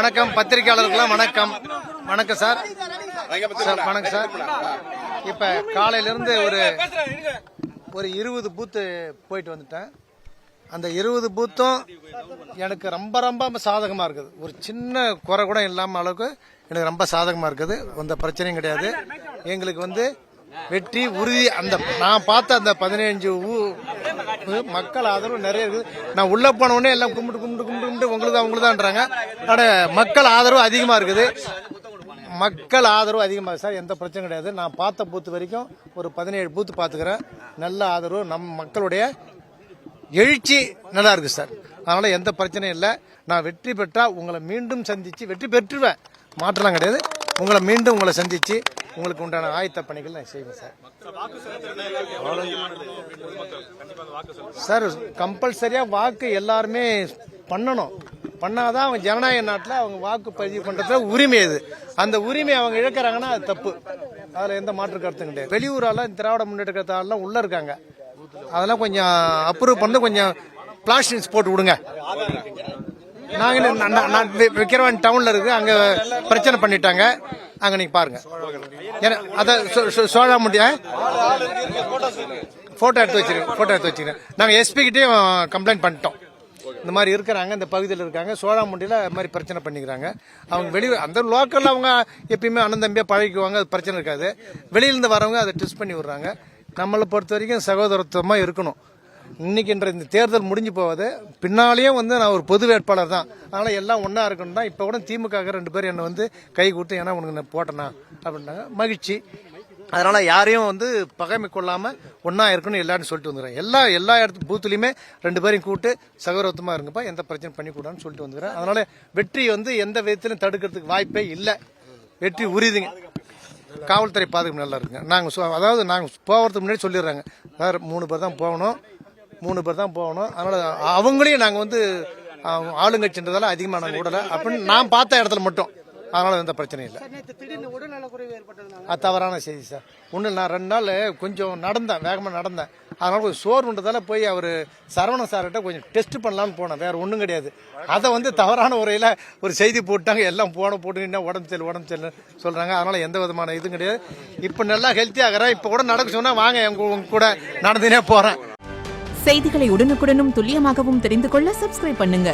வணக்கம் பத்திரிகையாளர்களுக்கு வணக்கம். வணக்கம் சார். வணக்கம் சார். இப்ப காலையில இருந்து ஒரு 20 பூத்து போயிட்டு வந்துட்டேன். அந்த 20 பூத்தும் எனக்கு ரொம்ப ரொம்ப சாதகமா இருக்குது. ஒரு சின்ன குறை கூட இல்லாம அளவுக்கு எனக்கு ரொம்ப சாதகமா இருக்குது. எந்த பிரச்சனையும் கிடையாது. எங்களுக்கு வெற்றி உறுதி. அந்த நான் பார்த்த அந்த 15 மக்கள் ஆதரவு நிறைய இருக்குது. நான் உள்ள போன உடனே எல்லாம் கும்பிட்டு உங்களுதான்றாங்க. ஆனா மக்கள் ஆதரவு அதிகமா இருக்குது. மக்கள் ஆதரவு அதிகமாக சார், எந்த பிரச்சனை கிடையாது. நான் பார்த்த பூத்து வரைக்கும் ஒரு 17 பூத்து பார்த்துக்கிறேன். நல்ல ஆதரவு, நம் மக்களுடைய எழுச்சி நல்லா இருக்கு சார். அதனால எந்த பிரச்சனையும் இல்லை. நான் வெற்றி பெற்றா உங்களை மீண்டும் சந்திச்சு வெற்றி பெற்றுவேன், மாற்றலாம் கிடையாது. உங்களை சந்திச்சு உங்களுக்கு உண்டான ஆயத்த பணிகள் நான் செய்வேன் சார். சார் கம்பல்சரியா வாக்கு எல்லாருமே பண்ணணும். பண்ணாதான் அவங்க ஜனநாயக நாட்டில் அவங்க வாக்கு பதிவு பண்றதுல உரிமை. இது அந்த உரிமை அவங்க இழக்கிறாங்கன்னா அது தப்பு. அதுல எந்த மாற்று கருத்தும் கிடையாது. வெளியூரால திராவிட முன்னேற்ற கழகத்தாலாம் உள்ள இருக்காங்க. அதெல்லாம் கொஞ்சம் அப்ரூவ் பண்ணி கொஞ்சம் பிளாஸ்டிக்ஸ் போட்டு விடுங்க. நான் விக்கிரவாண்டி டவுன்ல இருக்கு, அங்க பிரச்சனை பண்ணிட்டாங்க. அங்க நீங்க பாருங்க. சோழா முடிய போட்டோ எடுத்து வச்சிருக்கேன். நாங்க எஸ்பி கிட்டயும் கம்ப்ளைண்ட் பண்ணிட்டோம். இந்த மாதிரி இருக்கிறாங்க, இந்த பகுதியில் இருக்காங்க, சோழாமுண்டியில் இது மாதிரி பிரச்சனை பண்ணிக்கிறாங்க. அவங்க வெளியூர் அந்த லோக்கல்ல அவங்க எப்பயுமே அண்ணன் தம்பியா பழகிக்குவாங்க, அது பிரச்சனை இருக்காது. வெளியிலிருந்து வரவங்க அதை டெஸ்ட் பண்ணி விடுறாங்க. நம்மளை பொறுத்த வரைக்கும் சகோதரத்துவமா இருக்கணும். இன்னைக்கு இந்த தேர்தல் முடிஞ்சு போவது, பின்னாலேயும் நான் ஒரு பொது வேட்பாளர் தான். அதனால எல்லாம் ஒன்னா இருக்கணும் தான். இப்ப கூட திமுக 2 பேர் என்ன கை கூட்டு ஏன்னா உனக்கு நான் போட்டேனா அப்படின்னாங்க. மகிழ்ச்சி. அதனால யாரையும் பகைமை கொள்ளாம ஒன்னா இருக்கணும் எல்லாரும் சொல்லிட்டு வந்துடுறேன். எல்லா இடத்து பூத்துலயுமே 2 பேரையும் கூட்டு சகோதரத்துவமா இருங்கப்பா, எந்த பிரச்சனை பண்ணி கூடாதுன்னு சொல்லிட்டு வந்துடுறேன். அதனால வெற்றி எந்த விதத்திலும் தடுக்கிறதுக்கு வாய்ப்பே இல்லை. வெற்றி உறுதிங்க. காவல்துறை பாதுகாப்பு நல்லா இருக்குங்க. நாங்க போகிறதுக்கு முன்னாடி சொல்லிடுறாங்க சார், 3 பேர் தான் போகணும். அதனால அவங்களையும் நாங்க ஆளுங்கட்சின்றதால அதிகமா நாங்க விடல அப்படின்னு நான் பார்த்த இடத்துல மட்டும். அதனால எந்த பிரச்சனையும் இல்லை. அது தவறான செய்தி சார். ஒண்ணு நான் 2 நாள் கொஞ்சம் வேகமா நடந்தேன். அதனால கொஞ்சம் சோர்வுன்றதால போய் அவரு சரவணன் சார்கிட்ட கொஞ்சம் டெஸ்ட் பண்ணலாம்னு போனேன். வேற ஒண்ணும் கிடையாது. அதை தவறான முறையில ஒரு செய்தி போட்டாங்க. எல்லாம் போட்டு உடம்பு சரியில்லை சொல்றாங்க. அதனால எந்த விதமான இதுவும் கிடையாது. இப்ப நல்லா ஹெல்த்தி ஆகிறேன். இப்ப கூட நடக்க சொன்னா வாங்க, உங்க கூட நடந்துனே போறேன். செய்திகளை உடனுக்குடனும் துல்லியமாகவும் தெரிந்து கொள்ள சப்ஸ்கிரைப் பண்ணுங்க.